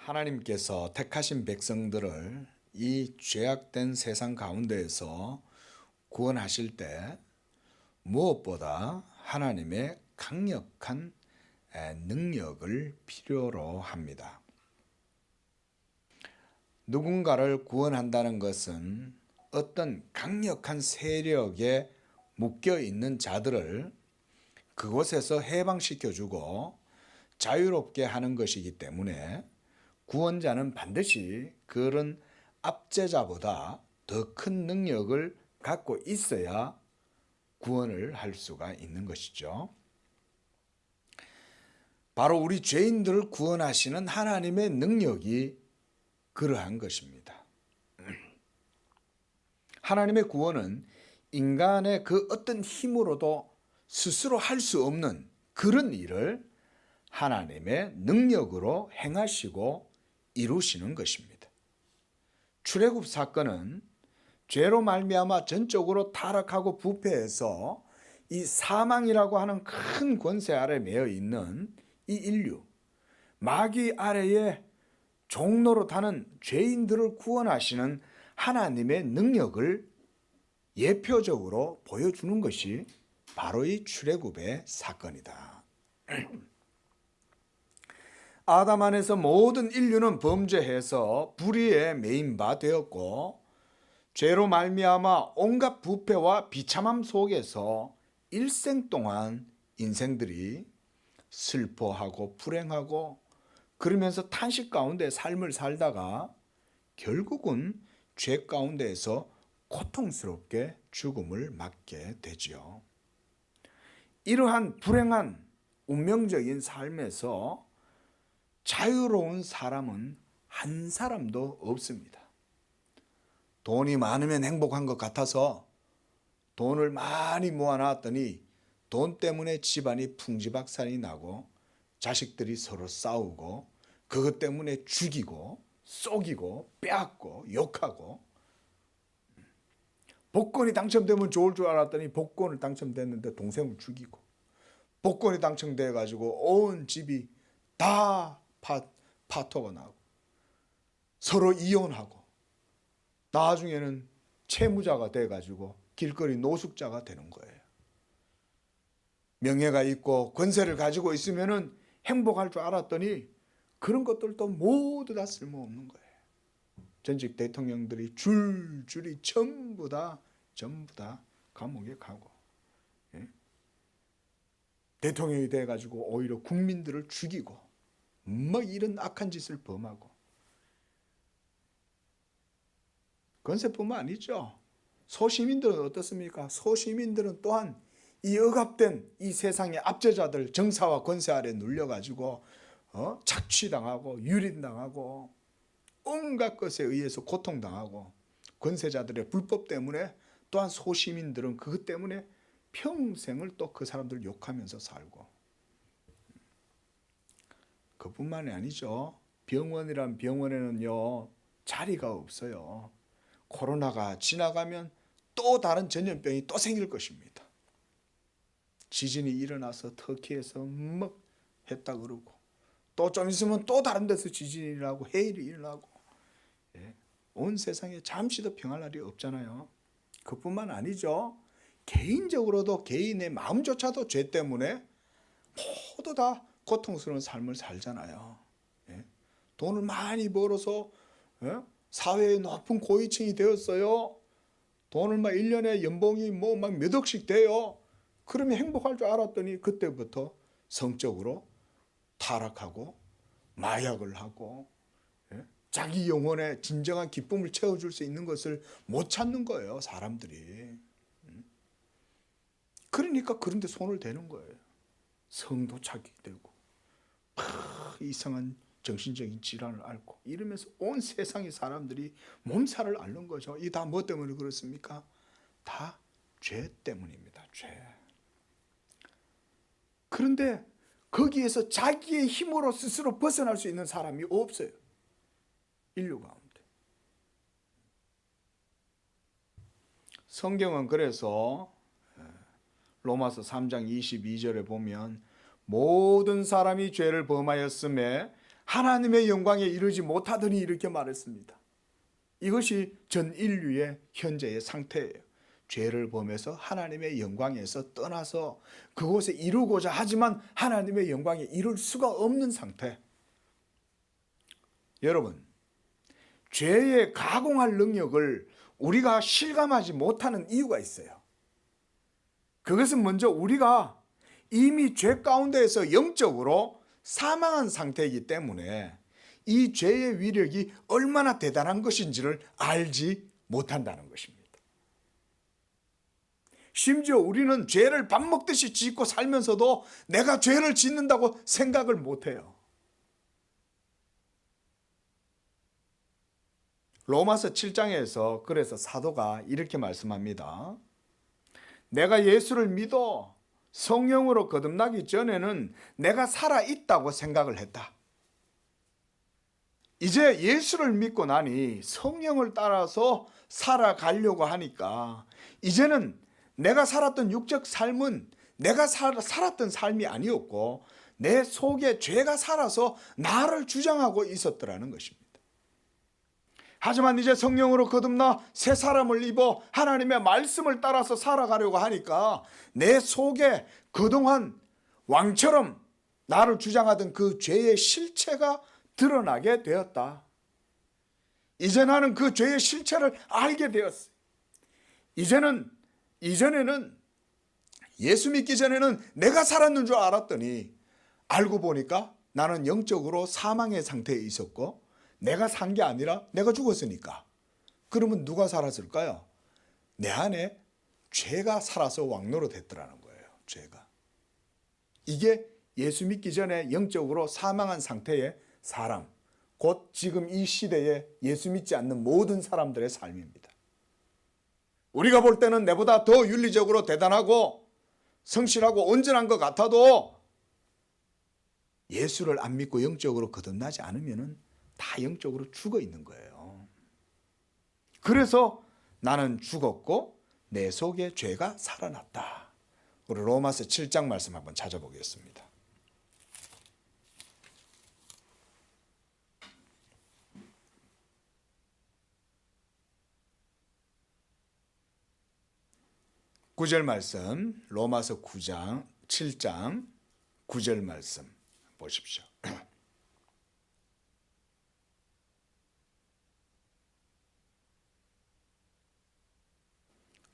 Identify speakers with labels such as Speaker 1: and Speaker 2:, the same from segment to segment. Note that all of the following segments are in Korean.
Speaker 1: 하나님께서 택하신 백성들을 이 죄악된 세상 가운데에서 구원하실 때 무엇보다 하나님의 강력한 능력을 필요로 합니다. 누군가를 구원한다는 것은 어떤 강력한 세력에 묶여 있는 자들을 그곳에서 해방시켜주고 자유롭게 하는 것이기 때문에 구원자는 반드시 그런 압제자보다 더 큰 능력을 갖고 있어야 구원을 할 수가 있는 것이죠. 바로 우리 죄인들을 구원하시는 하나님의 능력이 그러한 것입니다. 하나님의 구원은 인간의 그 어떤 힘으로도 스스로 할 수 없는 그런 일을 하나님의 능력으로 행하시고 이루시는 것입니다. 출애굽 사건은 죄로 말미암아 전적으로 타락하고 부패해서 이 사망이라고 하는 큰 권세 아래 매여 있는 이 인류, 마귀 아래에 종로로 타는 죄인들을 구원하시는 하나님의 능력을 예표적으로 보여주는 것이 바로 이 출애굽의 사건이다. 아담 안에서 모든 인류는 범죄해서 불의에 매인 바 되었고 죄로 말미암아 온갖 부패와 비참함 속에서 일생 동안 인생들이 슬퍼하고 불행하고 그러면서 탄식 가운데 삶을 살다가 결국은 죄 가운데에서 고통스럽게 죽음을 맞게 되지요. 이러한 불행한 운명적인 삶에서 자유로운 사람은 한 사람도 없습니다. 돈이 많으면 행복한 것 같아서 돈을 많이 모아놨더니 돈 때문에 집안이 풍지박산이 나고 자식들이 서로 싸우고 그것 때문에 죽이고 쏘기고 빼앗고 욕하고, 복권이 당첨되면 좋을 줄 알았더니 복권을 당첨됐는데 동생을 죽이고, 복권이 당첨돼 가지고 온 집이 다 파토가 나고 서로 이혼하고 나중에는 채무자가 돼 가지고 길거리 노숙자가 되는 거예요. 명예가 있고 권세를 가지고 있으면은 행복할 줄 알았더니 그런 것들도 모두 다 쓸모없는 거예요. 전직 대통령들이 줄줄이 전부 다 감옥에 가고, 대통령이 돼 가지고 오히려 국민들을 죽이고 뭐 이런 악한 짓을 범하고, 권세뿐만 아니죠. 소시민들은 어떻습니까? 소시민들은 또한 이 억압된 이 세상의 압제자들 정사와 권세 아래 눌려가지고 착취당하고 유린당하고 온갖 것에 의해서 고통당하고, 권세자들의 불법 때문에 또한 소시민들은 그것 때문에 평생을 또 그 사람들 욕하면서 살고, 그뿐만이 아니죠. 병원이란 병원에는요 자리가 없어요. 코로나가 지나가면 또 다른 전염병이 또 생길 것입니다. 지진이 일어나서 터키에서 막 했다 그러고, 또 좀 있으면 또 다른 데서 지진이 일어나고 해일이 일어나고, 온 세상에 잠시도 평할 날이 없잖아요. 그뿐만 아니죠. 개인적으로도 개인의 마음조차도 죄 때문에 모두 다 고통스러운 삶을 살잖아요. 돈을 많이 벌어서 사회의 높은 고위층이 되었어요. 돈을 막 1년에 연봉이 뭐 막 몇 억씩 돼요. 그러면 행복할 줄 알았더니 그때부터 성적으로 타락하고 마약을 하고 자기 영혼의 진정한 기쁨을 채워줄 수 있는 것을 못 찾는 거예요, 사람들이. 그러니까 그런 데 손을 대는 거예요. 성도 찾게 되고 이상한 정신적인 질환을 앓고 이러면서 온 세상의 사람들이 몸살을 앓는 거죠. 이 다 뭐 때문에 그렇습니까? 다 죄 때문입니다. 죄. 그런데 거기에서 자기의 힘으로 스스로 벗어날 수 있는 사람이 없어요. 인류 가운데. 성경은 그래서 로마서 3장 22절에 보면 모든 사람이 죄를 범하였음에 하나님의 영광에 이르지 못하더니 이렇게 말했습니다. 이것이 전 인류의 현재의 상태예요. 죄를 범해서 하나님의 영광에서 떠나서 그곳에 이루고자 하지만 하나님의 영광에 이룰 수가 없는 상태. 여러분, 죄의 가공할 능력을 우리가 실감하지 못하는 이유가 있어요. 그것은 먼저 우리가 이미 죄 가운데에서 영적으로 사망한 상태이기 때문에 이 죄의 위력이 얼마나 대단한 것인지를 알지 못한다는 것입니다. 심지어 우리는 죄를 밥 먹듯이 짓고 살면서도 내가 죄를 짓는다고 생각을 못해요. 로마서 7장에서 그래서 사도가 이렇게 말씀합니다. 내가 예수를 믿어 성령으로 거듭나기 전에는 내가 살아있다고 생각을 했다. 이제 예수를 믿고 나니 성령을 따라서 살아가려고 하니까 이제는 내가 살았던 육적 삶은 내가 살았던 삶이 아니었고 내 속에 죄가 살아서 나를 주장하고 있었더라는 것입니다. 하지만 이제 성령으로 거듭나 새 사람을 입어 하나님의 말씀을 따라서 살아가려고 하니까 내 속에 그동안 왕처럼 나를 주장하던 그 죄의 실체가 드러나게 되었다. 이제 나는 그 죄의 실체를 알게 되었어요. 이전에는 예수 믿기 전에는 내가 살았는 줄 알았더니 알고 보니까 나는 영적으로 사망의 상태에 있었고 내가 산 게 아니라 내가 죽었으니까. 그러면 누가 살았을까요? 내 안에 죄가 살아서 왕노릇 했더라는 거예요. 죄가. 이게 예수 믿기 전에 영적으로 사망한 상태의 사람, 곧 지금 이 시대에 예수 믿지 않는 모든 사람들의 삶입니다. 우리가 볼 때는 내보다 더 윤리적으로 대단하고 성실하고 온전한 것 같아도 예수를 안 믿고 영적으로 거듭나지 않으면 다 영적으로 죽어 있는 거예요. 그래서 나는 죽었고 내 속에 죄가 살아났다. 우리 로마서 7장 말씀 한번 찾아보겠습니다. 구절 말씀, 로마서 9장, 7장 9절 말씀 보십시오.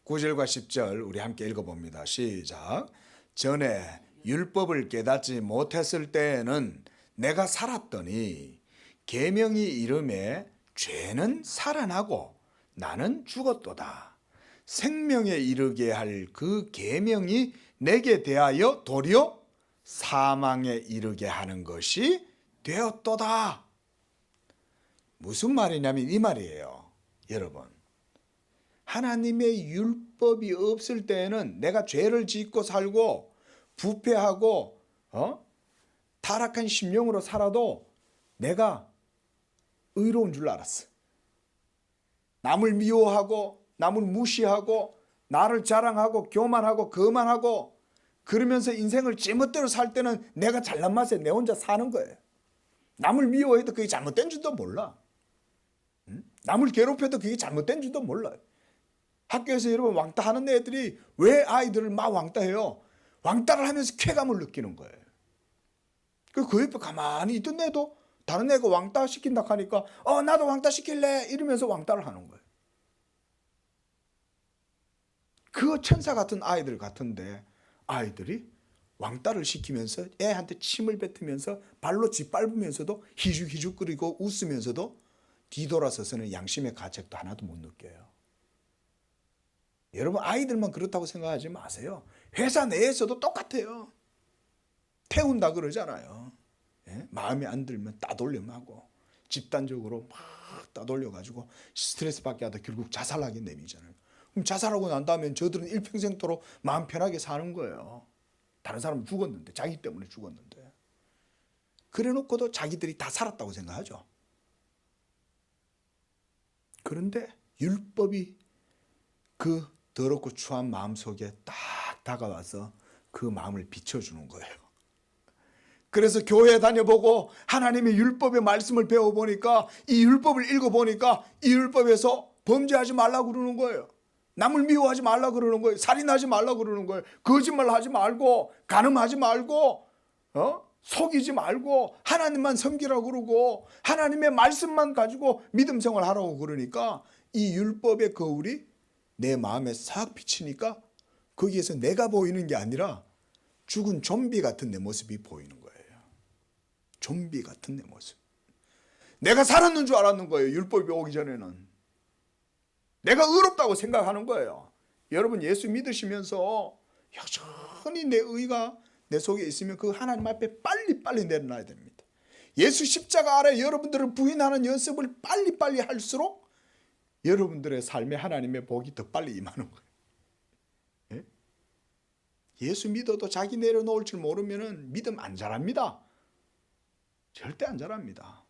Speaker 1: 9절과 10절 우리 함께 읽어봅니다. 시작. 전에 율법을 깨닫지 못했을 때에는 내가 살았더니 계명이 이름에 죄는 살아나고 나는 죽었도다. 생명에 이르게 할 그 계명이 내게 대하여 도리어 사망에 이르게 하는 것이 되었도다. 무슨 말이냐면 이 말이에요. 여러분, 하나님의 율법이 없을 때에는 내가 죄를 짓고 살고 부패하고 타락한 심령으로 살아도 내가 의로운 줄 알았어. 남을 미워하고 남을 무시하고 나를 자랑하고 교만하고 거만하고 그러면서 인생을 제멋대로 살 때는 내가 잘난 맛에 내 혼자 사는 거예요. 남을 미워해도 그게 잘못된 줄도 몰라. 남을 괴롭혀도 그게 잘못된 줄도 몰라요. 학교에서 여러분 왕따 하는 애들이 왜 아이들을 막 왕따해요? 왕따를 하면서 쾌감을 느끼는 거예요. 그 옆에 가만히 있던 애도 다른 애가 왕따 시킨다 하니까 나도 왕따 시킬래 이러면서 왕따를 하는 거예요. 그 천사 같은 아이들 같은데 아이들이 왕따를 시키면서 애한테 침을 뱉으면서 발로 짓밟으면서도 희죽희죽거리고 웃으면서도 뒤돌아서서는 양심의 가책도 하나도 못 느껴요. 여러분 아이들만 그렇다고 생각하지 마세요. 회사 내에서도 똑같아요. 태운다 그러잖아요. 예? 마음에 안 들면 따돌림하고 집단적으로 막 따돌려가지고 스트레스 받게 하다 결국 자살하게 내미잖아요. 그럼 자살하고 난 다음에 저들은 일평생토록 마음 편하게 사는 거예요. 다른 사람은 죽었는데, 자기 때문에 죽었는데. 그래놓고도 자기들이 다 살았다고 생각하죠. 그런데 율법이 그 더럽고 추한 마음속에 딱 다가와서 그 마음을 비춰주는 거예요. 그래서 교회 다녀보고 하나님의 율법의 말씀을 배워보니까 이 율법을 읽어보니까 이 율법에서 범죄하지 말라고 그러는 거예요. 남을 미워하지 말라고 그러는 거예요. 살인하지 말라고 그러는 거예요. 거짓말하지 말고 간음하지 말고 속이지 말고 하나님만 섬기라고 그러고 하나님의 말씀만 가지고 믿음 생활하라고 그러니까 이 율법의 거울이 내 마음에 싹 비치니까 거기에서 내가 보이는 게 아니라 죽은 좀비 같은 내 모습이 보이는 거예요. 좀비 같은 내 모습. 내가 살았는 줄 알았는 거예요. 율법이 오기 전에는. 내가 의롭다고 생각하는 거예요. 여러분 예수 믿으시면서 여전히 내 의가 내 속에 있으면 그 하나님 앞에 빨리빨리 내려놔야 됩니다. 예수 십자가 아래 여러분들을 부인하는 연습을 빨리빨리 할수록 여러분들의 삶에 하나님의 복이 더 빨리 임하는 거예요. 예? 예수 믿어도 자기 내려놓을 줄 모르면 믿음 안 자랍니다. 절대 안 자랍니다.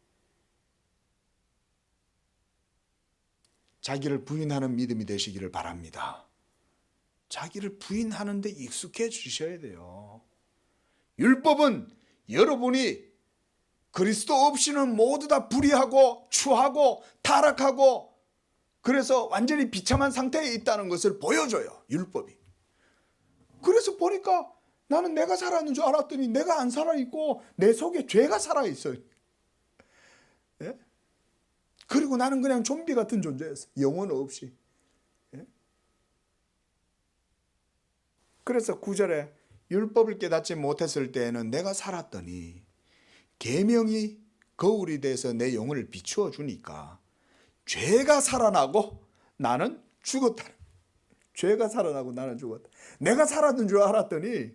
Speaker 1: 자기를 부인하는 믿음이 되시기를 바랍니다. 자기를 부인하는 데 익숙해 주셔야 돼요. 율법은 여러분이 그리스도 없이는 모두 다 불의하고 추하고 타락하고 그래서 완전히 비참한 상태에 있다는 것을 보여줘요. 율법이. 그래서 보니까 나는 내가 살았는 줄 알았더니 내가 안 살아있고 내 속에 죄가 살아있어요. 예? 그리고 나는 그냥 좀비 같은 존재였어. 영혼 없이. 예? 그래서 9절에 율법을 깨닫지 못했을 때에는 내가 살았더니 계명이 거울이 돼서 내 영혼을 비추어 주니까 죄가 살아나고 나는 죽었다. 죄가 살아나고 나는 죽었다. 내가 살았는 줄 알았더니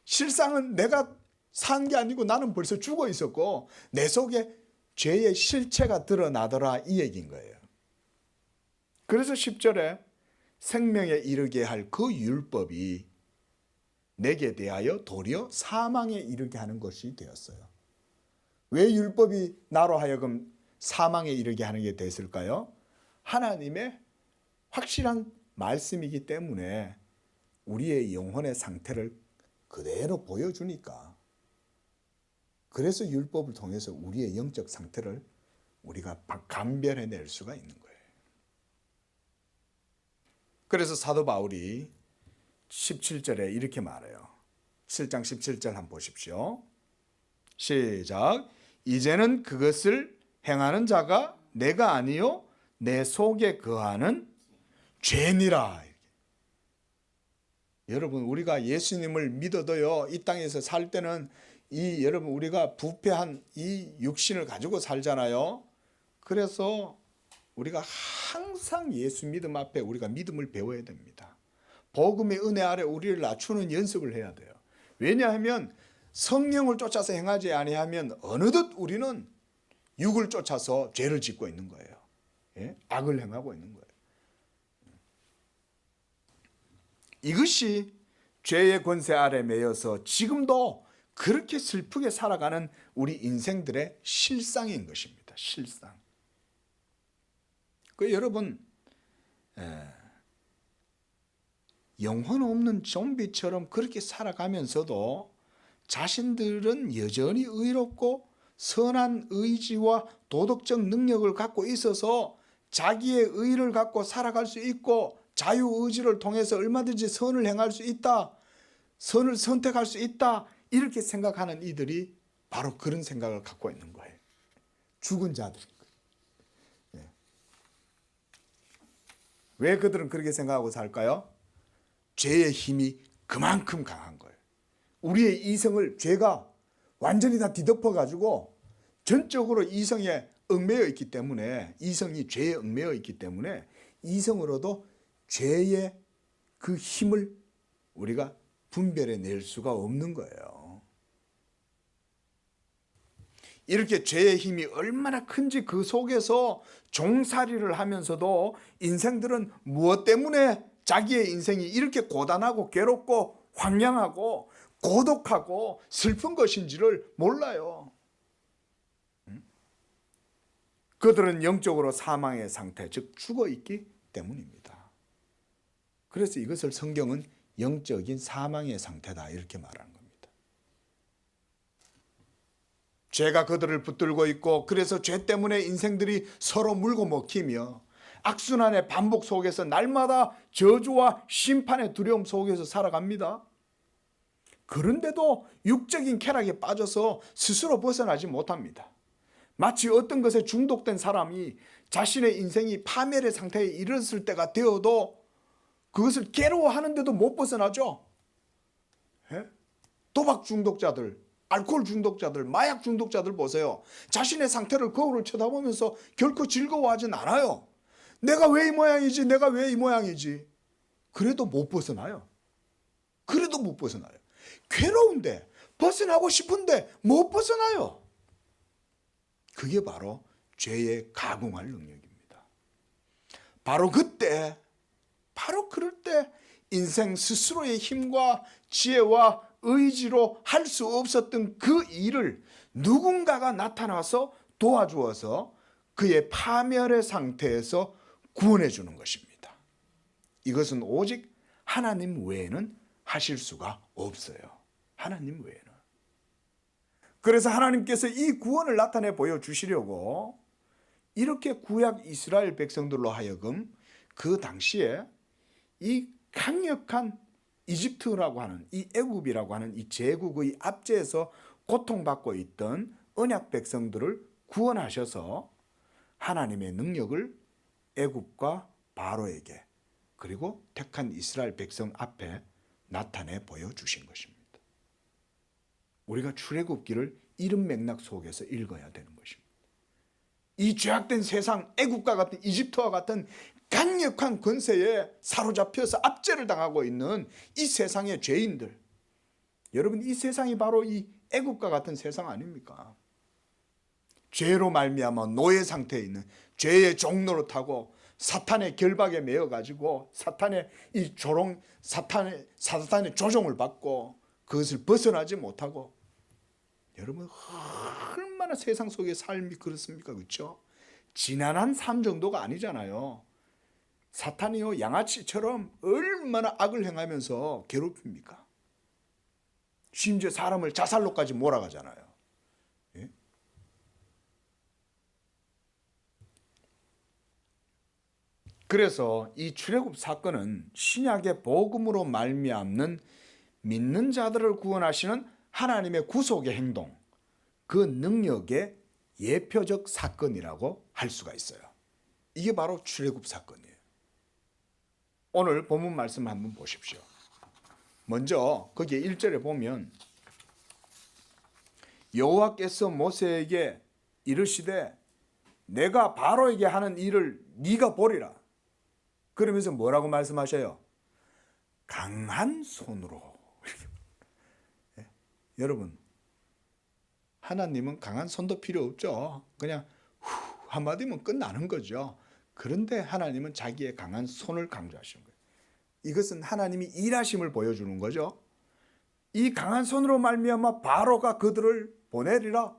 Speaker 1: 실상은 내가 산 게 아니고 나는 벌써 죽어 있었고 내 속에 죄의 실체가 드러나더라 이 얘기인 거예요. 그래서 10절에 생명에 이르게 할 그 율법이 내게 대하여 도리어 사망에 이르게 하는 것이 되었어요. 왜 율법이 나로 하여금 사망에 이르게 하는 게 됐을까요? 하나님의 확실한 말씀이기 때문에 우리의 영혼의 상태를 그대로 보여주니까 그래서 율법을 통해서 우리의 영적 상태를 우리가 감별해낼 수가 있는 거예요. 그래서 사도 바울이 17절에 이렇게 말해요. 7장 17절 한번 보십시오. 시작. 이제는 그것을 행하는 자가 내가 아니요 내 속에 거하는 죄니라. 여러분 우리가 예수님을 믿어도요 이 땅에서 살 때는 여러분 우리가 부패한 이 육신을 가지고 살잖아요. 그래서 우리가 항상 예수 믿음 앞에 우리가 믿음을 배워야 됩니다. 복음의 은혜 아래 우리를 낮추는 연습을 해야 돼요. 왜냐하면 성령을 쫓아서 행하지 아니하면 어느덧 우리는 육을 쫓아서 죄를 짓고 있는 거예요. 예? 악을 행하고 있는 거예요. 이것이 죄의 권세 아래 매여서 지금도 그렇게 슬프게 살아가는 우리 인생들의 실상인 것입니다. 실상. 여러분 영혼 없는 좀비처럼 그렇게 살아가면서도 자신들은 여전히 의롭고 선한 의지와 도덕적 능력을 갖고 있어서 자기의 의를 갖고 살아갈 수 있고 자유의지를 통해서 얼마든지 선을 행할 수 있다. 선을 선택할 수 있다. 이렇게 생각하는 이들이 바로 그런 생각을 갖고 있는 거예요. 죽은 자들인 거예요. 네. 왜 그들은 그렇게 생각하고 살까요? 죄의 힘이 그만큼 강한 거예요. 우리의 이성을 죄가 완전히 다 뒤덮어 가지고 전적으로 이성에 얽매여 있기 때문에 이성이 죄에 얽매여 있기 때문에 이성으로도 죄의 그 힘을 우리가 분별해 낼 수가 없는 거예요. 이렇게 죄의 힘이 얼마나 큰지 그 속에서 종살이를 하면서도 인생들은 무엇 때문에 자기의 인생이 이렇게 고단하고 괴롭고 황량하고 고독하고 슬픈 것인지를 몰라요. 그들은 영적으로 사망의 상태, 즉 죽어 있기 때문입니다. 그래서 이것을 성경은 영적인 사망의 상태다 이렇게 말하는 겁니다. 죄가 그들을 붙들고 있고, 그래서 죄 때문에 인생들이 서로 물고 먹히며 악순환의 반복 속에서 날마다 저주와 심판의 두려움 속에서 살아갑니다. 그런데도 육적인 쾌락에 빠져서 스스로 벗어나지 못합니다. 마치 어떤 것에 중독된 사람이 자신의 인생이 파멸의 상태에 이르렀을 때가 되어도 그것을 괴로워하는데도 못 벗어나죠. 도박 중독자들, 알코올 중독자들, 마약 중독자들 보세요. 자신의 상태를 거울을 쳐다보면서 결코 즐거워하진 않아요. 내가 왜 이 모양이지? 내가 왜 이 모양이지? 그래도 못 벗어나요. 그래도 못 벗어나요. 괴로운데, 벗어나고 싶은데 못 벗어나요. 그게 바로 죄에 가공할 능력입니다. 바로 그때, 바로 그럴 때 인생 스스로의 힘과 지혜와 의지로 할 수 없었던 그 일을 누군가가 나타나서 도와주어서 그의 파멸의 상태에서 구원해 주는 것입니다. 이것은 오직 하나님 외에는 하실 수가 없어요. 하나님 외에는. 그래서 하나님께서 이 구원을 나타내 보여주시려고 이렇게 구약 이스라엘 백성들로 하여금 그 당시에 이 강력한 이집트라고 하는, 이 애굽이라고 하는 이 제국의 압제에서 고통받고 있던 언약 백성들을 구원하셔서 하나님의 능력을 애굽과 바로에게, 그리고 택한 이스라엘 백성 앞에 나타내 보여주신 것입니다. 우리가 출애굽기를 이런 맥락 속에서 읽어야 되는 것입니다. 이 죄악된 세상, 애국과 같은, 이집트와 같은 강력한 권세에 사로잡혀서 압제를 당하고 있는 이 세상의 죄인들, 여러분, 이 세상이 바로 이 애국과 같은 세상 아닙니까? 죄로 말미암아 노예 상태에 있는, 죄의 종로로 타고 사탄의 결박에 매여 가지고 사탄의 이 조롱, 사탄의 조종을 받고 그것을 벗어나지 못하고, 여러분, 얼마나 세상 속의 삶이 그렇습니까? 그렇죠? 지난한 삶 정도가 아니잖아요. 사탄이요, 양아치처럼 얼마나 악을 행하면서 괴롭힙니까? 심지어 사람을 자살로까지 몰아가잖아요. 예? 그래서 이 출애굽 사건은 신약의 복음으로 말미암는 믿는 자들을 구원하시는 하나님의 구속의 행동, 그 능력의 예표적 사건이라고 할 수가 있어요. 이게 바로 출애굽 사건이에요. 오늘 본문 말씀 한번 보십시오. 먼저 거기에 1절에 보면 여호와께서 모세에게 이르시되 내가 바로에게 하는 일을 네가 보리라. 그러면서 뭐라고 말씀하셔요? 강한 손으로. 여러분, 하나님은 강한 손도 필요 없죠. 그냥 한마디면 끝나는 거죠. 그런데 하나님은 자기의 강한 손을 강조하시는 거예요. 이것은 하나님이 일하심을 보여주는 거죠. 이 강한 손으로 말미암아 바로가 그들을 보내리라.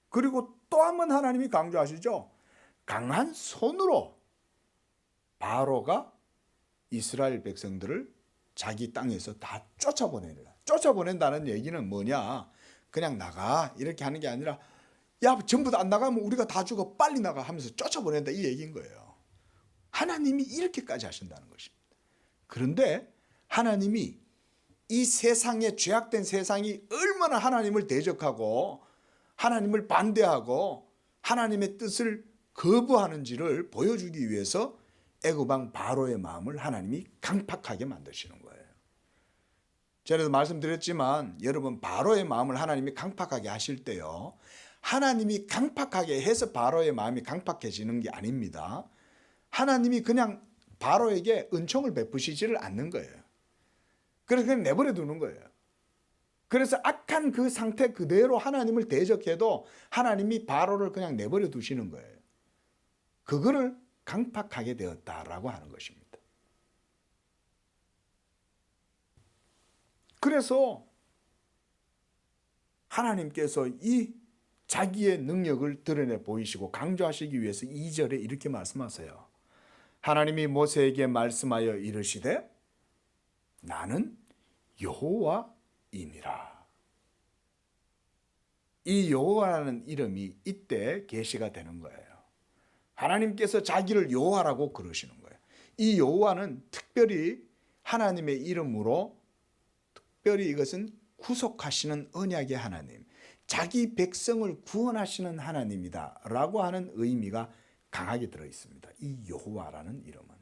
Speaker 1: 그리고 또 한 번 하나님이 강조하시죠. 강한 손으로 바로가 이스라엘 백성들을 자기 땅에서 다 쫓아보내리라. 쫓아보낸다는 얘기는 뭐냐? 그냥 나가 이렇게 하는 게 아니라, 야, 전부 다 안 나가면 우리가 다 죽어, 빨리 나가 하면서 쫓아보낸다, 이 얘기인 거예요. 하나님이 이렇게까지 하신다는 것입니다. 그런데 하나님이 이 세상에, 죄악된 세상이 얼마나 하나님을 대적하고 하나님을 반대하고 하나님의 뜻을 거부하는지를 보여주기 위해서 애굽 왕 바로의 마음을 하나님이 강팍하게 만드시는 거예요. 전에도 말씀드렸지만 여러분, 바로의 마음을 하나님이 강팍하게 하실 때요, 하나님이 강팍하게 해서 바로의 마음이 강팍해지는 게 아닙니다. 하나님이 그냥 바로에게 은총을 베푸시지를 않는 거예요. 그래서 그냥 내버려 두는 거예요. 그래서 악한 그 상태 그대로 하나님을 대적해도 하나님이 바로를 그냥 내버려 두시는 거예요. 그거를 강팍하게 되었다라고 하는 것입니다. 그래서 하나님께서 이 자기의 능력을 드러내 보이시고 강조하시기 위해서 2절에 이렇게 말씀하세요. 하나님이 모세에게 말씀하여 이르시되 나는 여호와이니라. 이 여호와라는 이름이 이때 계시가 되는 거예요. 하나님께서 자기를 여호와라고 그러시는 거예요. 이 여호와는 특별히 하나님의 이름으로 특별히 이것은 구속하시는 언약의 하나님, 자기 백성을 구원하시는 하나님이다 라고 하는 의미가 강하게 들어있습니다. 이 여호와라는 이름은.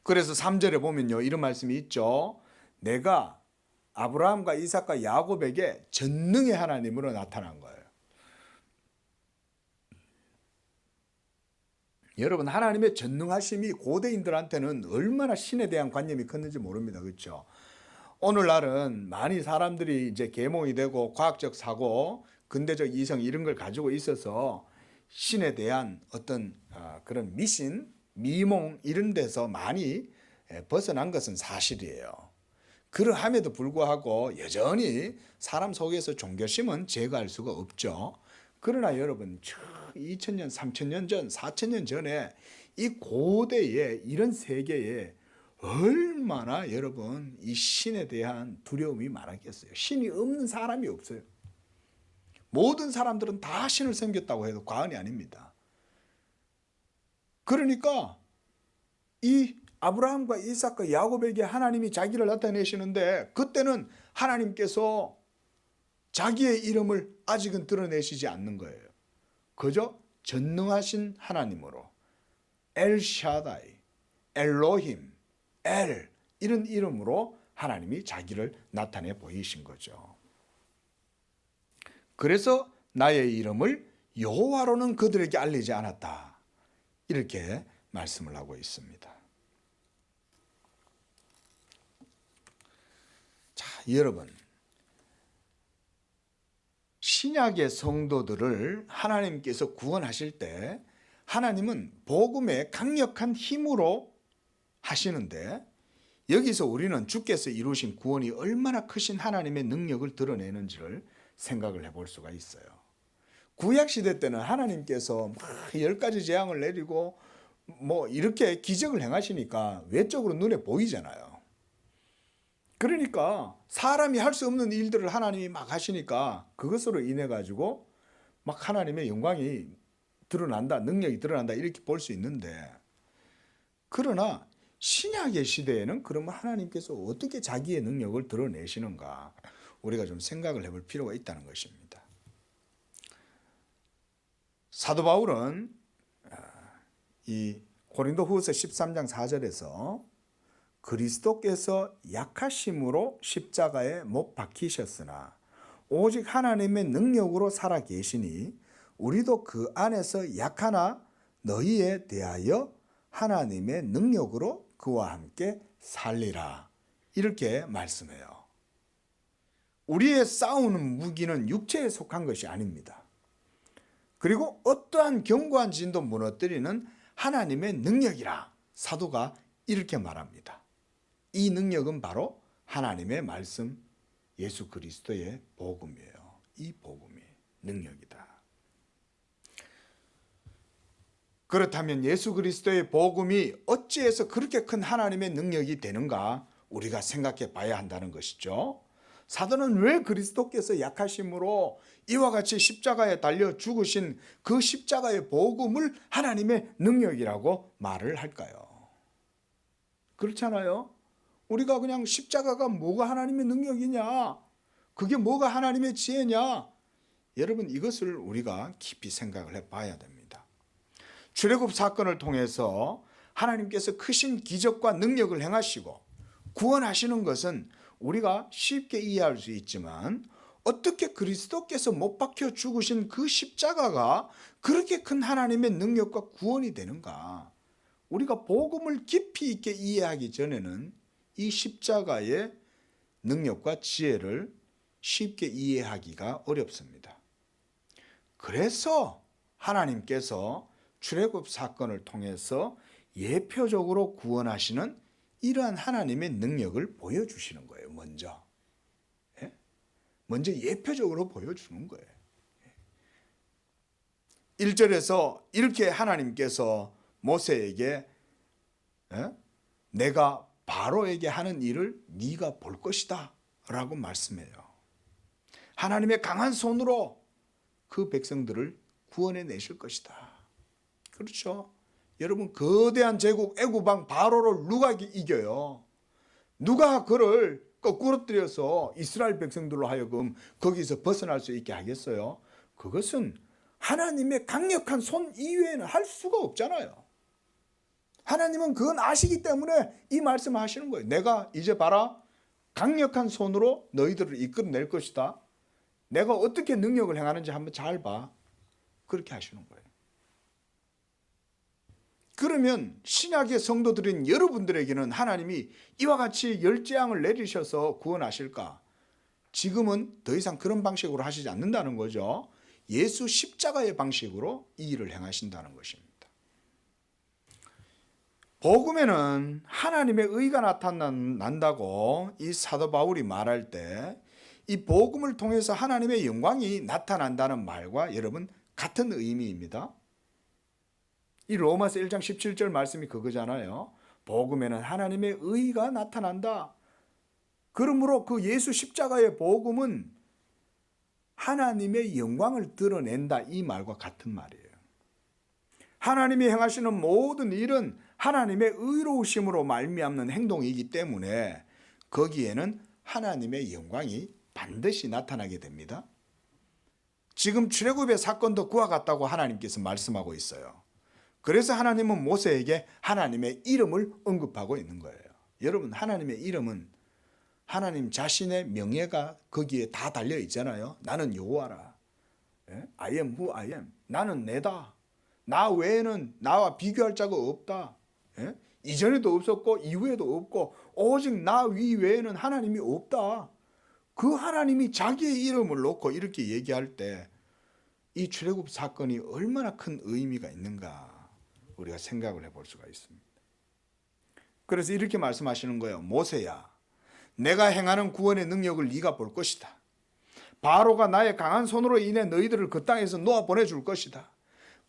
Speaker 1: 그래서 3절에 보면요, 이런 말씀이 있죠. 내가 아브라함과 이삭과 야곱에게 전능의 하나님으로 나타난 거예요. 여러분, 하나님의 전능하심이 고대인들한테는 얼마나 신에 대한 관념이 컸는지 모릅니다. 그렇죠? 오늘날은 많이 사람들이 이제 계몽이 되고 과학적 사고, 근대적 이성 이런 걸 가지고 있어서 신에 대한 어떤 그런 미신, 미몽 이런 데서 많이 벗어난 것은 사실이에요. 그러함에도 불구하고 여전히 사람 속에서 종교심은 제거할 수가 없죠. 그러나 여러분, 2000년, 3000년 전, 4000년 전에 이 고대에 이런 세계에 얼마나 여러분 이 신에 대한 두려움이 많았겠어요. 신이 없는 사람이 없어요. 모든 사람들은 다 신을 섬겼다고 해도 과언이 아닙니다. 그러니까 이 아브라함과 이삭과 야곱에게 하나님이 자기를 나타내시는데 그때는 하나님께서 자기의 이름을 아직은 드러내시지 않는 거예요. 그저 전능하신 하나님으로 엘샤다이, 엘로힘, 엘 이런 이름으로 하나님이 자기를 나타내 보이신 거죠. 그래서 나의 이름을 여호와로는 그들에게 알리지 않았다. 이렇게 말씀을 하고 있습니다. 자, 여러분, 신약의 성도들을 하나님께서 구원하실 때 하나님은 복음의 강력한 힘으로 하시는데 여기서 우리는 주께서 이루신 구원이 얼마나 크신 하나님의 능력을 드러내는지를 생각을 해볼 수가 있어요. 구약시대 때는 하나님께서 막 10가지 재앙을 내리고 뭐 이렇게 기적을 행하시니까 외적으로 눈에 보이잖아요. 그러니까 사람이 할 수 없는 일들을 하나님이 막 하시니까 그것으로 인해 가지고 막 하나님의 영광이 드러난다, 능력이 드러난다 이렇게 볼 수 있는데, 그러나 신약의 시대에는 그러면 하나님께서 어떻게 자기의 능력을 드러내시는가 우리가 좀 생각을 해볼 필요가 있다는 것입니다. 사도 바울은 이 고린도후서 13장 4절에서 그리스도께서 약하심으로 십자가에 못 박히셨으나 오직 하나님의 능력으로 살아 계시니 우리도 그 안에서 약하나 너희에 대하여 하나님의 능력으로 그와 함께 살리라. 이렇게 말씀해요. 우리의 싸우는 무기는 육체에 속한 것이 아닙니다. 그리고 어떠한 견고한 진도 무너뜨리는 하나님의 능력이라 사도가 이렇게 말합니다. 이 능력은 바로 하나님의 말씀 예수 그리스도의 복음이에요. 이 복음이 능력이다. 그렇다면 예수 그리스도의 복음이 어찌해서 그렇게 큰 하나님의 능력이 되는가 우리가 생각해 봐야 한다는 것이죠. 사도는 왜 그리스도께서 약하심으로 이와 같이 십자가에 달려 죽으신 그 십자가의 복음을 하나님의 능력이라고 말을 할까요? 그렇잖아요. 우리가 그냥 십자가가 뭐가 하나님의 능력이냐? 그게 뭐가 하나님의 지혜냐? 여러분, 이것을 우리가 깊이 생각을 해봐야 됩니다. 출애굽 사건을 통해서 하나님께서 크신 기적과 능력을 행하시고 구원하시는 것은 우리가 쉽게 이해할 수 있지만 어떻게 그리스도께서 못 박혀 죽으신 그 십자가가 그렇게 큰 하나님의 능력과 구원이 되는가? 우리가 복음을 깊이 있게 이해하기 전에는 이 십자가의 능력과 지혜를 쉽게 이해하기가 어렵습니다. 그래서 하나님께서 출애굽 사건을 통해서 예표적으로 구원하시는 이러한 하나님의 능력을 보여주시는 거예요. 먼저 예표적으로 보여주는 거예요. 1절에서 이렇게 하나님께서 모세에게 내가 바로에게 하는 일을 네가 볼 것이다 라고 말씀해요. 하나님의 강한 손으로 그 백성들을 구원해 내실 것이다. 그렇죠? 여러분, 거대한 제국 애굽 왕 바로를 누가 이겨요? 누가 그를 거꾸러뜨려서 이스라엘 백성들로 하여금 거기서 벗어날 수 있게 하겠어요? 그것은 하나님의 강력한 손 이외에는 할 수가 없잖아요. 하나님은 그건 아시기 때문에 이 말씀을 하시는 거예요. 내가 이제 봐라, 강력한 손으로 너희들을 이끌어낼 것이다. 내가 어떻게 능력을 행하는지 한번 잘 봐. 그렇게 하시는 거예요. 그러면 신약의 성도들인 여러분들에게는 하나님이 이와 같이 열재앙을 내리셔서 구원하실까? 지금은 더 이상 그런 방식으로 하시지 않는다는 거죠. 예수 십자가의 방식으로 이 일을 행하신다는 것입니다. 복음에는 하나님의 의가 나타난다고 이 사도 바울이 말할 때 이 복음을 통해서 하나님의 영광이 나타난다는 말과 여러분 같은 의미입니다. 이 로마서 1장 17절 말씀이 그거잖아요. 복음에는 하나님의 의가 나타난다. 그러므로 그 예수 십자가의 복음은 하나님의 영광을 드러낸다, 이 말과 같은 말이에요. 하나님이 행하시는 모든 일은 하나님의 의로우심으로 말미암는 행동이기 때문에 거기에는 하나님의 영광이 반드시 나타나게 됩니다. 지금 출애굽의 사건도 그와 같다고 하나님께서 말씀하고 있어요. 그래서 하나님은 모세에게 하나님의 이름을 언급하고 있는 거예요. 여러분, 하나님의 이름은 하나님 자신의 명예가 거기에 다 달려 있잖아요. 나는 여호와라. I am who I am. 나는 내다. 나 외에는 나와 비교할 자가 없다. 이전에도 없었고 이후에도 없고 오직 나 외에는 하나님이 없다. 그 하나님이 자기의 이름을 놓고 이렇게 얘기할 때 이 출애굽 사건이 얼마나 큰 의미가 있는가 우리가 생각을 해볼 수가 있습니다. 그래서 이렇게 말씀하시는 거예요. 모세야, 내가 행하는 구원의 능력을 네가 볼 것이다. 바로가 나의 강한 손으로 인해 너희들을 그 땅에서 놓아 보내줄 것이다.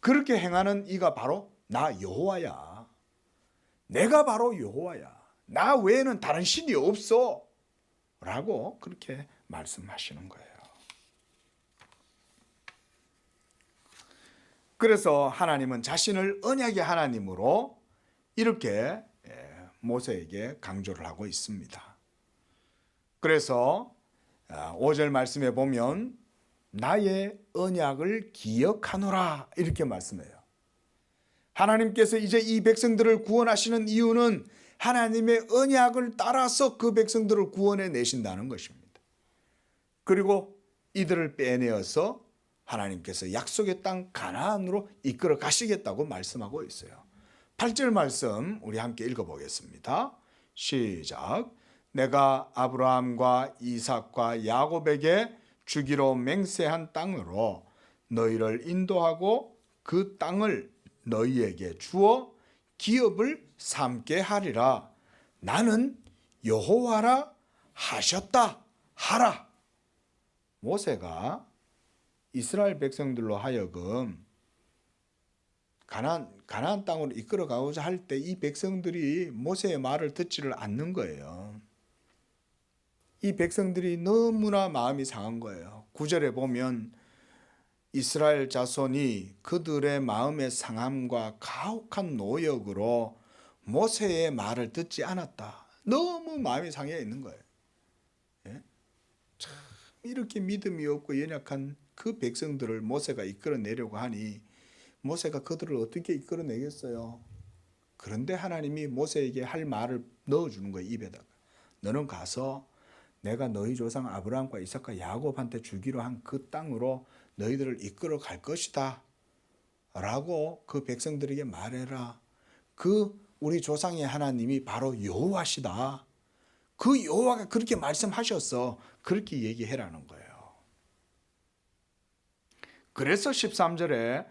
Speaker 1: 그렇게 행하는 이가 바로 나 여호와야. 내가 바로 여호와야. 나 외에는 다른 신이 없어. 라고 그렇게 말씀하시는 거예요. 그래서 하나님은 자신을 언약의 하나님으로 이렇게 모세에게 강조를 하고 있습니다. 그래서 5절 말씀에 보면 나의 언약을 기억하노라 이렇게 말씀해요. 하나님께서 이제 이 백성들을 구원하시는 이유는 하나님의 언약을 따라서 그 백성들을 구원해 내신다는 것입니다. 그리고 이들을 빼내어서 하나님께서 약속의 땅 가나안으로 이끌어 가시겠다고 말씀하고 있어요. 8절 말씀 우리 함께 읽어보겠습니다. 시작. 내가 아브라함과 이삭과 야곱에게 주기로 맹세한 땅으로 너희를 인도하고 그 땅을 너희에게 주어 기업을 삼게 하리라. 나는 여호와라 하셨다 하라. 모세가 이스라엘 백성들로 하여금 가나안 땅으로 이끌어 가고자 할 때 이 백성들이 모세의 말을 듣지를 않는 거예요. 이 백성들이 너무나 마음이 상한 거예요. 9절에 보면 이스라엘 자손이 그들의 마음의 상함과 가혹한 노역으로 모세의 말을 듣지 않았다. 너무 마음이 상해 있는 거예요. 참 이렇게 믿음이 없고 연약한 그 백성들을 모세가 이끌어내려고 하니 모세가 그들을 어떻게 이끌어내겠어요? 그런데 하나님이 모세에게 할 말을 넣어주는 거예요. 입에다가. 너는 가서 내가 너희 조상 아브라함과 이삭과 야곱한테 주기로 한 그 땅으로 너희들을 이끌어 갈 것이다 라고 그 백성들에게 말해라. 그 우리 조상의 하나님이 바로 여호와시다. 그 여호와가 그렇게 말씀하셨어. 그렇게 얘기해라는 거예요. 그래서 13절에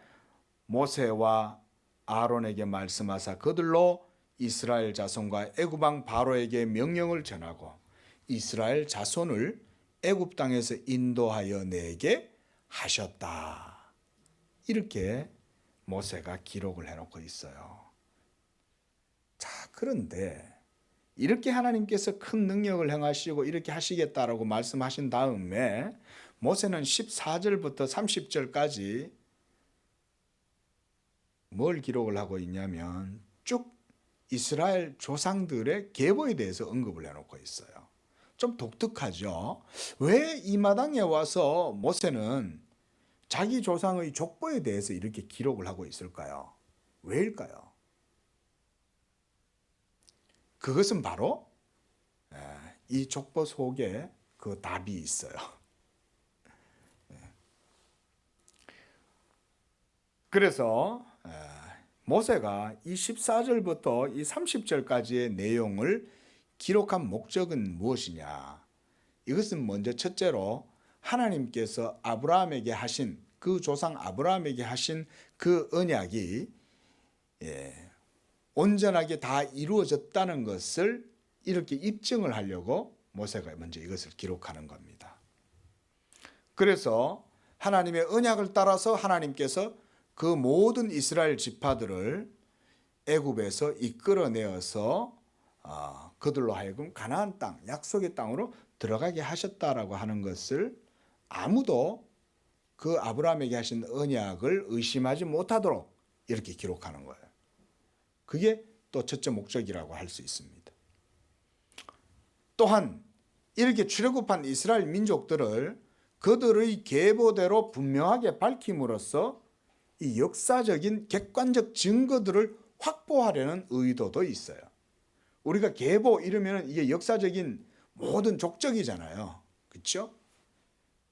Speaker 1: 모세와 아론에게 말씀하사 그들로 이스라엘 자손과 애굽 왕 바로에게 명령을 전하고 이스라엘 자손을 애굽 땅에서 인도하여 내게 하셨다. 이렇게 모세가 기록을 해놓고 있어요. 자, 그런데 이렇게 하나님께서 큰 능력을 행하시고 이렇게 하시겠다라고 말씀하신 다음에 모세는 14절부터 30절까지 뭘 기록을 하고 있냐면 쭉 이스라엘 조상들의 계보에 대해서 언급을 해놓고 있어요. 좀 독특하죠. 왜 이 마당에 와서 모세는 자기 조상의 족보에 대해서 이렇게 기록을 하고 있을까요? 왜일까요? 그것은 바로 이 족보 속에 그 답이 있어요. 그래서 모세가 이 14절부터 이 30절까지의 내용을 기록한 목적은 무엇이냐? 이것은 먼저 첫째로 하나님께서 아브라함에게 하신 그 조상 아브라함에게 하신 그 언약이 온전하게 다 이루어졌다는 것을 이렇게 입증을 하려고 모세가 먼저 이것을 기록하는 겁니다. 그래서 하나님의 언약을 따라서 하나님께서 그 모든 이스라엘 지파들을 애굽에서 이끌어내어서 그들로 하여금 가나안 땅, 약속의 땅으로 들어가게 하셨다라고 하는 것을 아무도 그 아브라함에게 하신 언약을 의심하지 못하도록 이렇게 기록하는 거예요. 그게 또 첫째 목적이라고 할 수 있습니다. 또한 이렇게 출애굽한 이스라엘 민족들을 그들의 계보대로 분명하게 밝힘으로써 이 역사적인 객관적 증거들을 확보하려는 의도도 있어요. 우리가 계보 이러면 이게 역사적인 모든 족적이잖아요. 그렇죠?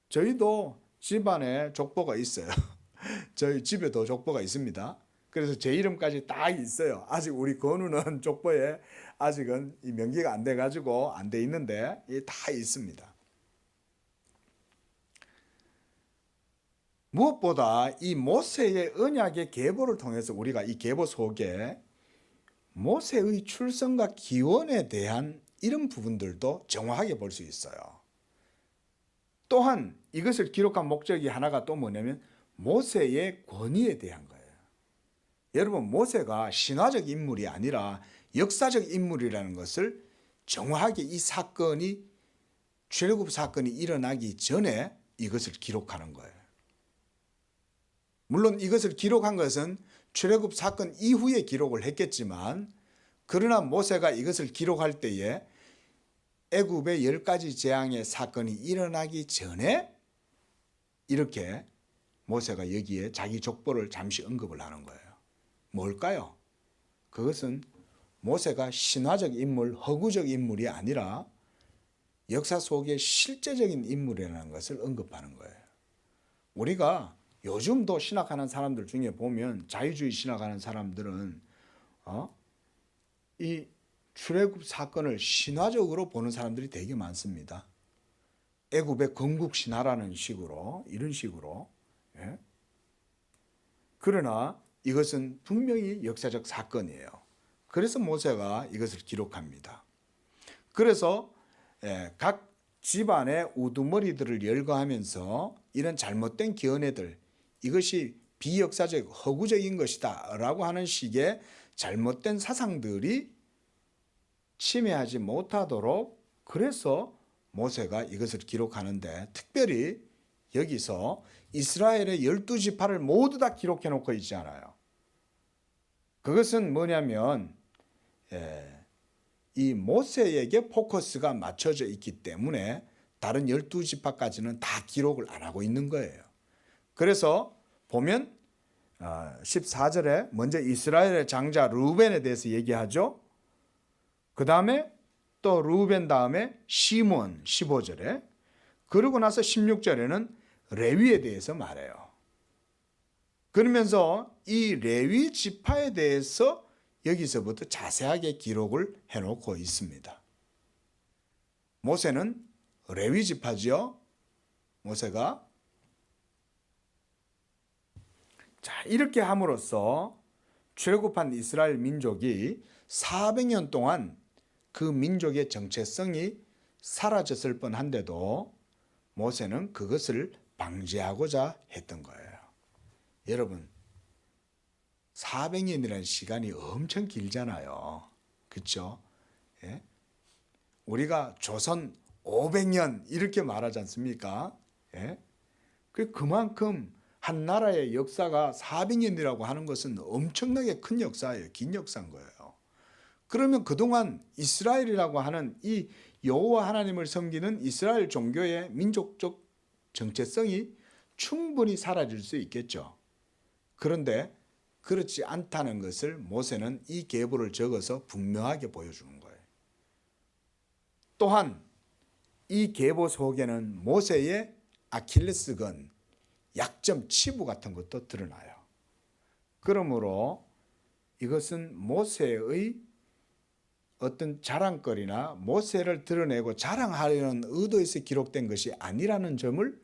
Speaker 1: 저희도 집안에 족보가 있어요. 저희 집에도 족보가 있습니다. 그래서 제 이름까지 딱 있어요. 아직 우리 건우는 족보에 아직은 이 명기가 안 돼가지고 안 돼 있는데 다 있습니다. 무엇보다 이 모세의 언약의 계보를 통해서 우리가 이 계보 속에 모세의 출생과 기원에 대한 이런 부분들도 정확하게 볼 수 있어요. 또한 이것을 기록한 목적이 하나가 또 뭐냐면 모세의 권위에 대한 거예요. 여러분, 모세가 신화적 인물이 아니라 역사적 인물이라는 것을 정확하게 이 사건이 출애굽 사건이 일어나기 전에 이것을 기록하는 거예요. 물론 이것을 기록한 것은 출애굽 사건 이후에 기록을 했겠지만 그러나 모세가 이것을 기록할 때에 애굽의 10가지 재앙의 사건이 일어나기 전에 이렇게 모세가 여기에 자기 족보를 잠시 언급을 하는 거예요. 뭘까요? 그것은 모세가 신화적 인물, 허구적 인물이 아니라 역사 속의 실제적인 인물이라는 것을 언급하는 거예요. 우리가 요즘도 신학하는 사람들 중에 보면 자유주의 신학하는 사람들은 이 출애굽 사건을 신화적으로 보는 사람들이 되게 많습니다. 애굽의 건국 신화라는 식으로 이런 식으로. 그러나 이것은 분명히 역사적 사건이에요. 그래서 모세가 이것을 기록합니다. 그래서 각 집안의 우두머리들을 열거하면서 이런 잘못된 견해들, 이것이 비역사적 허구적인 것이다 라고 하는 식의 잘못된 사상들이 침해하지 못하도록 그래서 모세가 이것을 기록하는데 특별히 여기서 이스라엘의 12지파를 모두 다 기록해 놓고 있지 않아요. 그것은 뭐냐면 이 모세에게 포커스가 맞춰져 있기 때문에 다른 12지파까지는 다 기록을 안 하고 있는 거예요. 그래서 보면 14절에 먼저 이스라엘의 장자 르우벤에 대해서 얘기하죠. 그 다음에 또 르우벤 다음에 시몬 15절에 그러고 나서 16절에는 레위에 대해서 말해요. 그러면서 이 레위 지파에 대해서 여기서부터 자세하게 기록을 해놓고 있습니다. 모세는 레위 지파죠. 모세가 자 이렇게 함으로써 출애굽한 이스라엘 민족이 400년 동안 그 민족의 정체성이 사라졌을 뻔한데도 모세는 그것을 방지하고자 했던 거예요. 여러분 400년이라는 시간이 엄청 길잖아요. 그렇죠? 예? 우리가 조선 500년 이렇게 말하지 않습니까? 예? 그만큼 한 나라의 역사가 400년이라고 하는 것은 엄청나게 큰 역사예요. 긴 역사인 거예요. 그러면 그동안 이스라엘이라고 하는 이 여호와 하나님을 섬기는 이스라엘 종교의 민족적 정체성이 충분히 사라질 수 있겠죠. 그런데 그렇지 않다는 것을 모세는 이 계보를 적어서 분명하게 보여주는 거예요. 또한 이 계보 속에는 모세의 아킬레스건, 약점, 치부 같은 것도 드러나요. 그러므로 이것은 모세의 어떤 자랑거리나 모세를 드러내고 자랑하려는 의도에서 기록된 것이 아니라는 점을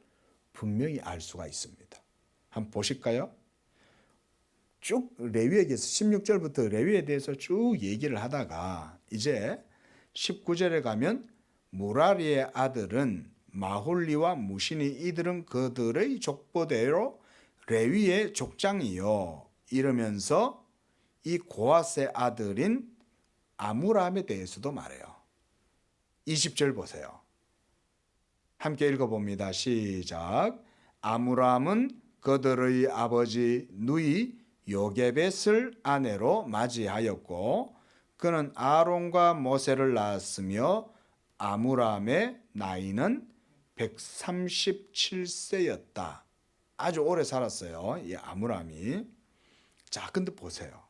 Speaker 1: 분명히 알 수가 있습니다. 한번 보실까요? 쭉 레위기에서 16절부터 레위에 대해서 쭉 얘기를 하다가 이제 19절에 가면 무라리의 아들은 마홀리와 무시니 이들은 그들의 족보대로 레위의 족장이요 이러면서 이 고핫의 아들인 아므람에 대해서도 말해요. 20절 보세요. 함께 읽어봅니다. 시작. 아므람은 그들의 아버지 누이 요게벳을 아내로 맞이하였고 그는 아론과 모세를 낳았으며 아므람의 나이는 137세였다. 아주 오래 살았어요. 이 아므람이. 자, 근데 보세요.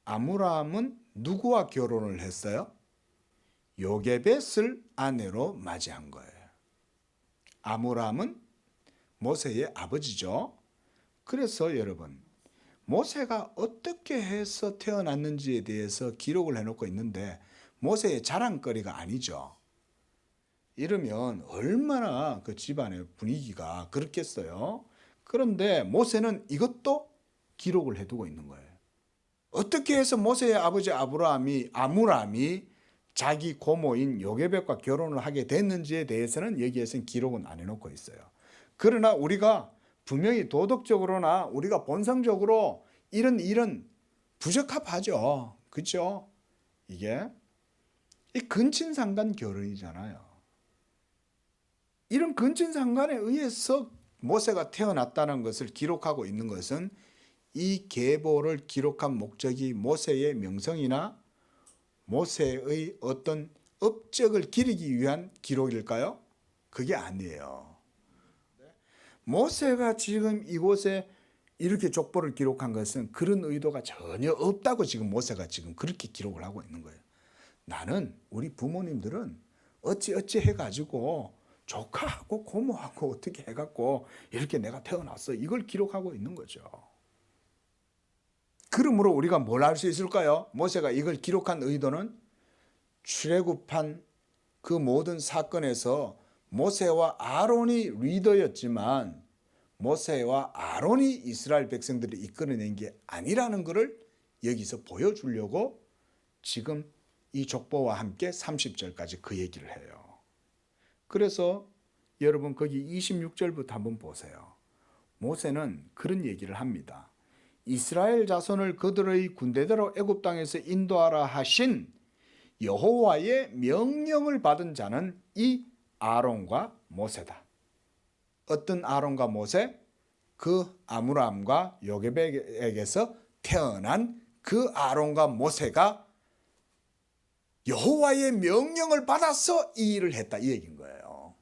Speaker 1: 아므람은 누구와 결혼을 했어요? 요게벳을 아내로 맞이한 거예요. 아므람은 모세의 아버지죠. 그래서 여러분, 모세가 어떻게 해서 태어났는지에 대해서 기록을 해놓고 있는데 모세의 자랑거리가 아니죠. 이러면 얼마나 그 집안의 분위기가 그렇겠어요. 그런데 모세는 이것도 기록을 해두고 있는 거예요. 어떻게 해서 모세의 아버지 아므람이 자기 고모인 요게벳과 결혼을 하게 됐는지에 대해서는 여기에서는 기록은 안 해놓고 있어요. 그러나 우리가 분명히 도덕적으로나 우리가 본성적으로 이런 일은 부적합하죠. 그렇죠? 이게 이 근친상간 결혼이잖아요. 이런 근친상간에 의해서 모세가 태어났다는 것을 기록하고 있는 것은 이 계보를 기록한 목적이 모세의 명성이나 모세의 어떤 업적을 기리기 위한 기록일까요? 그게 아니에요. 모세가 지금 이곳에 이렇게 족보를 기록한 것은 그런 의도가 전혀 없다고 지금 모세가 지금 그렇게 기록을 하고 있는 거예요. 나는 우리 부모님들은 어찌 해가지고 조카하고 고모하고 어떻게 해갖고 이렇게 내가 태어났어. 이걸 기록하고 있는 거죠. 그러므로 우리가 뭘 알 수 있을까요? 모세가 이걸 기록한 의도는 출애굽한 그 모든 사건에서 모세와 아론이 리더였지만 모세와 아론이 이스라엘 백성들을 이끌어낸 게 아니라는 것을 여기서 보여주려고 지금 이 족보와 함께 30절까지 그 얘기를 해요. 그래서 여러분 거기 26절부터 한번 보세요. 모세는 그런 얘기를 합니다. 이스라엘 자손을 그들의 군대대로 애굽 땅에서 인도하라 하신 여호와의 명령을 받은 자는 이 아론과 모세다. 어떤 아론과 모세? 그 아므람과 요게벳에게서 태어난 그 아론과 모세가 여호와의 명령을 받아서 이 일을 했다 이 얘기인 거예요.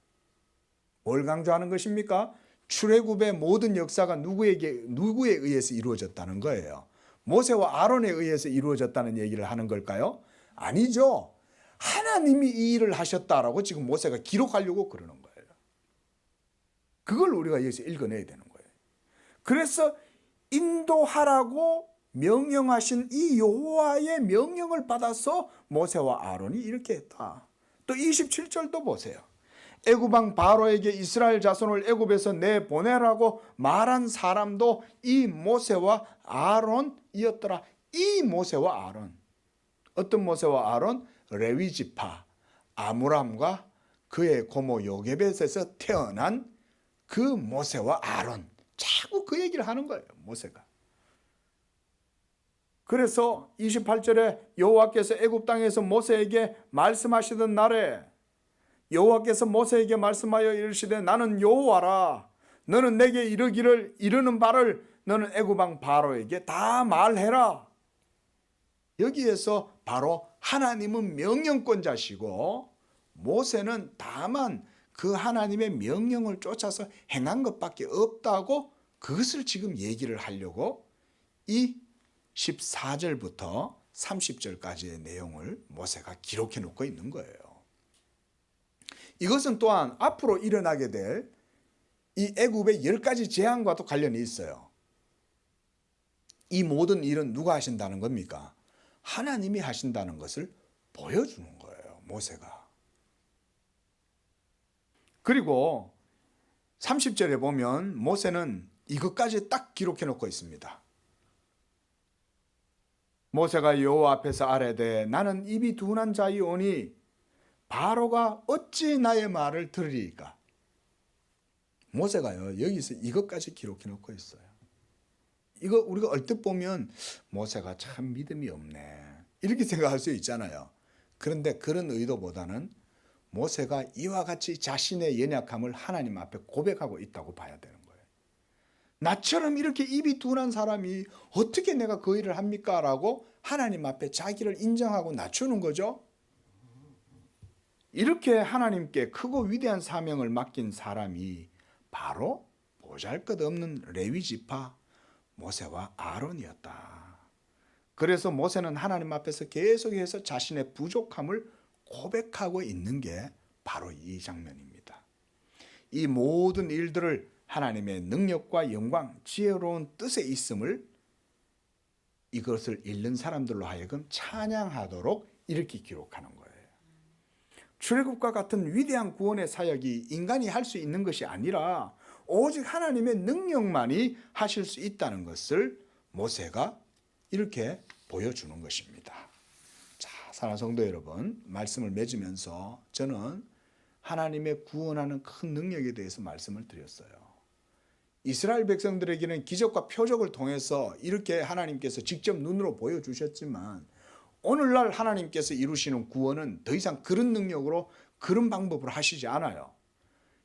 Speaker 1: 뭘 강조하는 것입니까? 출애굽의 모든 역사가 누구에 의해서 이루어졌다는 거예요. 모세와 아론에 의해서 이루어졌다는 얘기를 하는 걸까요? 아니죠. 하나님이 이 일을 하셨다라고 지금 모세가 기록하려고 그러는 거예요. 그걸 우리가 여기서 읽어내야 되는 거예요. 그래서 인도하라고 명령하신 이 여호와의 명령을 받아서 모세와 아론이 이렇게 했다. 또 27절도 보세요. 애굽 왕 바로에게 이스라엘 자손을 애굽에서 내보내라고 말한 사람도 이 모세와 아론이었더라. 이 모세와 아론. 어떤 모세와 아론? 레위 지파 아므람과 그의 고모 요게벳에서 태어난 그 모세와 아론. 자꾸 그 얘기를 하는 거예요. 모세가. 그래서 28절에 여호와께서 애굽 땅에서 모세에게 말씀하시던 날에 여호와께서 모세에게 말씀하여 이르시되 나는 여호와라. 너는 내게 이르는 바를 너는 애굽 왕 바로에게 다 말해라. 여기에서 바로 하나님은 명령권자시고 모세는 다만 그 하나님의 명령을 쫓아서 행한 것밖에 없다고 그것을 지금 얘기를 하려고 이 14절부터 30절까지의 내용을 모세가 기록해 놓고 있는 거예요. 이것은 또한 앞으로 일어나게 될 이 애굽의 10가지 재앙과도 관련이 있어요. 이 모든 일은 누가 하신다는 겁니까? 하나님이 하신다는 것을 보여주는 거예요, 모세가. 그리고 30절에 보면 모세는 이것까지 딱 기록해 놓고 있습니다. 모세가 여호와 앞에서 아뢰되 나는 입이 둔한 자이오니 바로가 어찌 나의 말을 들으리까? 모세가요 여기서 이것까지 기록해 놓고 있어요. 이거 우리가 얼뜻 보면 모세가 참 믿음이 없네 이렇게 생각할 수 있잖아요. 그런데 그런 의도보다는 모세가 이와 같이 자신의 연약함을 하나님 앞에 고백하고 있다고 봐야 되는 거예요. 나처럼 이렇게 입이 둔한 사람이 어떻게 내가 그 일을 합니까? 라고 하나님 앞에 자기를 인정하고 낮추는 거죠. 이렇게 하나님께 크고 위대한 사명을 맡긴 사람이 바로 보잘것없는 레위 지파 모세와 아론이었다. 그래서 모세는 하나님 앞에서 계속해서 자신의 부족함을 고백하고 있는 게 바로 이 장면입니다. 이 모든 일들을 하나님의 능력과 영광, 지혜로운 뜻에 있음을 이것을 읽는 사람들로 하여금 찬양하도록 이렇게 기록하는 거예요. 출애굽과 같은 위대한 구원의 사역이 인간이 할 수 있는 것이 아니라 오직 하나님의 능력만이 하실 수 있다는 것을 모세가 이렇게 보여주는 것입니다. 자, 사랑하는 성도 여러분, 말씀을 맺으면서 저는 하나님의 구원하는 큰 능력에 대해서 말씀을 드렸어요. 이스라엘 백성들에게는 기적과 표적을 통해서 이렇게 하나님께서 직접 눈으로 보여주셨지만 오늘날 하나님께서 이루시는 구원은 더 이상 그런 능력으로 그런 방법으로 하시지 않아요.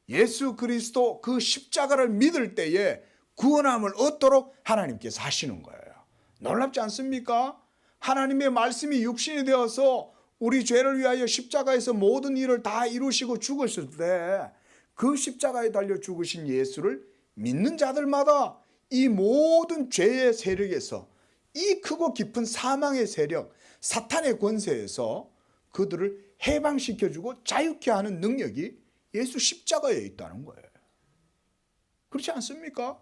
Speaker 1: 예수 그리스도 그 십자가를 믿을 때에 구원함을 얻도록 하나님께서 하시는 거예요. 놀랍지 않습니까? 하나님의 말씀이 육신이 되어서 우리 죄를 위하여 십자가에서 모든 일을 다 이루시고 죽으실 때 그 십자가에 달려 죽으신 예수를 믿는 자들마다 이 모든 죄의 세력에서 이 크고 깊은 사망의 세력, 사탄의 권세에서 그들을 해방시켜주고 자유케 하는 능력이 예수 십자가에 있다는 거예요. 그렇지 않습니까?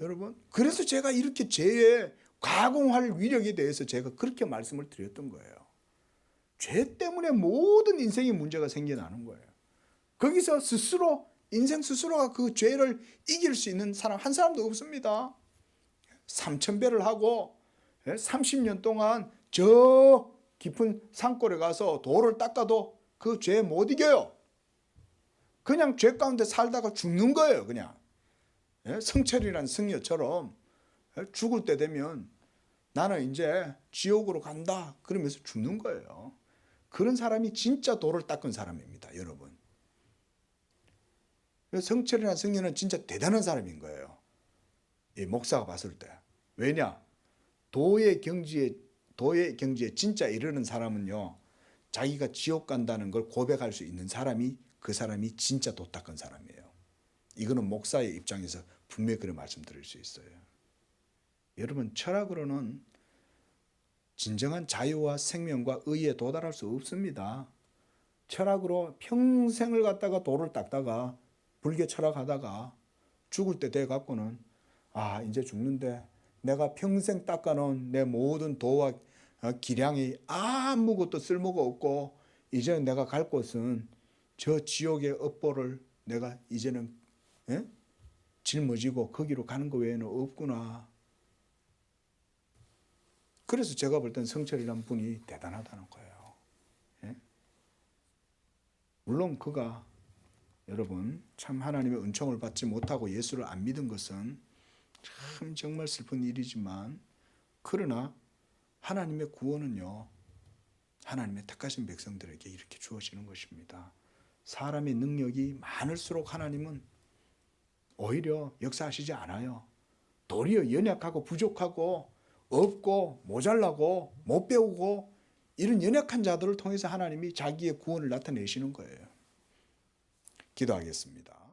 Speaker 1: 여러분, 그래서 제가 이렇게 죄에 가공할 위력에 대해서 제가 그렇게 말씀을 드렸던 거예요. 죄 때문에 모든 인생의 문제가 생겨나는 거예요. 거기서 스스로 인생 스스로가 그 죄를 이길 수 있는 사람 한 사람도 없습니다. 3,000배를 하고 30년 동안 저 깊은 산골에 가서 돌을 닦아도 그 죄 못 이겨요. 그냥 죄 가운데 살다가 죽는 거예요. 그냥 성철이란 승려처럼 죽을 때 되면 나는 이제 지옥으로 간다 그러면서 죽는 거예요. 그런 사람이 진짜 돌을 닦은 사람입니다. 여러분, 성철이란 승려는 진짜 대단한 사람인 거예요. 이 목사가 봤을 때. 왜냐? 도의 경지에 진짜 이르는 사람은요, 자기가 지옥 간다는 걸 고백할 수 있는 사람이 그 사람이 진짜 도 닦은 사람이에요. 이거는 목사의 입장에서 분명히 그런 말씀드릴 수 있어요. 여러분, 철학으로는 진정한 자유와 생명과 의에 도달할 수 없습니다. 철학으로 평생을 갖다가 돌을 닦다가 불교 철학하다가 죽을 때 돼 갖고는 이제 죽는데 내가 평생 닦아놓은 내 모든 도와 기량이 아무것도 쓸모가 없고 이제는 내가 갈 곳은 저 지옥의 업보를 내가 이제는 짊어지고 거기로 가는 거 외에는 없구나. 그래서 제가 볼 땐 성철이란 분이 대단하다는 거예요. 물론 그가 여러분 참 하나님의 은총을 받지 못하고 예수를 안 믿은 것은 참 정말 슬픈 일이지만, 그러나 하나님의 구원은요 하나님의 택하신 백성들에게 이렇게 주어지는 것입니다. 사람의 능력이 많을수록 하나님은 오히려 역사하시지 않아요. 도리어 연약하고 부족하고 없고 모자라고 못 배우고 이런 연약한 자들을 통해서 하나님이 자기의 구원을 나타내시는 거예요. 기도하겠습니다.